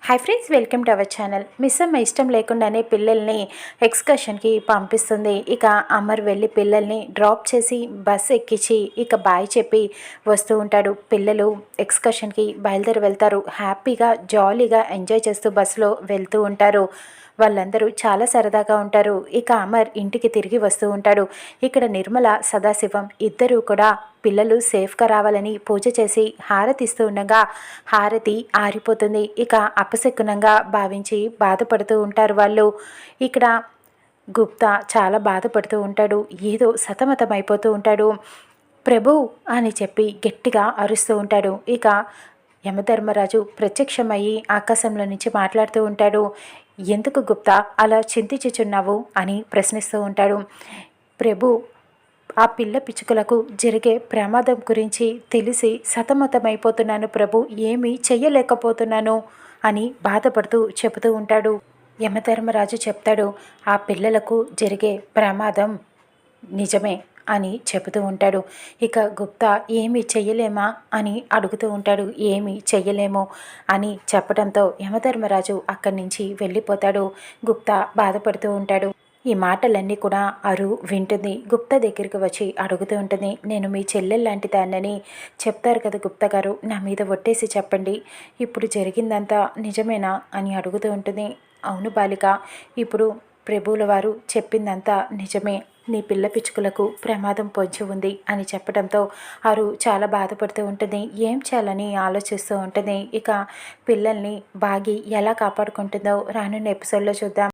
Hi friends, welcome to our channel. Miss అమ్మ ఇష్టం లేకుండానే పిల్లల్ని ఎక్స్కర్షన్కి పంపిస్తుంది. ఇక అమర్ వెళ్ళి పిల్లల్ని డ్రాప్ చేసి బస్ ఎక్కించి ఇక బాయ్ చెప్పి వస్తూ ఉంటాడు. పిల్లలు ఎక్స్కర్షన్కి బయలుదేరి వెళ్తారు. హ్యాపీగా జాలీగా ఎంజాయ్ చేస్తూ బస్సులో వెళ్తూ ఉంటారు. వాళ్ళందరూ చాలా సరదాగా ఉంటారు. ఇక అమర్ ఇంటికి తిరిగి వస్తూ ఉంటాడు. ఇక్కడ నిర్మల, సదాశివం ఇద్దరూ కూడా పిల్లలు సేఫ్గా రావాలని పూజ చేసి హారతి ఇస్తూ ఉండగా హారతి ఆరిపోతుంది. ఇక అపశకునంగా భావించి బాధపడుతూ ఉంటారు వాళ్ళు. ఇక్కడ గుప్తా చాలా బాధపడుతూ ఉంటాడు. ఏదో సతమతమైపోతూ ఉంటాడు. ప్రభు అని చెప్పి గట్టిగా అరుస్తూ ఉంటాడు. ఇక యమధర్మరాజు ప్రత్యక్షమయ్యి ఆకాశంలో నుంచి మాట్లాడుతూ ఉంటాడు. ఎందుకు గుప్తా అలా చింతించుచున్నావు అని ప్రశ్నిస్తూ ఉంటాడు. ప్రభు, ఆ పిల్ల పిచ్చుకలకు జరిగే ప్రమాదం గురించి తెలిసి సతమతమైపోతున్నాను ప్రభు, ఏమీ చెయ్యలేకపోతున్నాను అని బాధపడుతూ చెబుతూ ఉంటాడు. యమధర్మరాజు చెప్తాడు, ఆ పిల్లలకు జరిగే ప్రమాదం నిజమే అని చెబుతూ ఉంటాడు. ఇక గుప్తా ఏమీ చెయ్యలేమా అని అడుగుతూ ఉంటాడు. ఏమీ చెయ్యలేము అని చెప్పడంతో యమధర్మరాజు అక్కడి నుంచి వెళ్ళిపోతాడు. గుప్తా బాధపడుతూ ఉంటాడు. ఈ మాటలన్నీ కూడా అరు వింటుంది. గుప్తా దగ్గరికి వచ్చి అడుగుతూ ఉంటుంది, నేను మీ చెల్లెల్లాంటి దాన్నని చెప్తారు కదా గుప్తా గారు, నా మీద ఒట్టేసి చెప్పండి, ఇప్పుడు జరిగిందంతా నిజమేనా అని అడుగుతూ ఉంటుంది. అవును బాలిక, ఇప్పుడు ప్రభువుల వారు చెప్పిందంతా నిజమే, నీ పిల్ల పిచ్చుకలకు ప్రమాదం పొంచి ఉంది అని చెప్పడంతో అరు చాలా బాధపడుతూ ఉంటుంది. ఏం చేయాలని ఆలోచిస్తూ ఉంటుంది. ఇక పిల్లల్ని బాగి ఎలా కాపాడుకుంటుందో రానున్న ఎపిసోడ్లో చూద్దాం.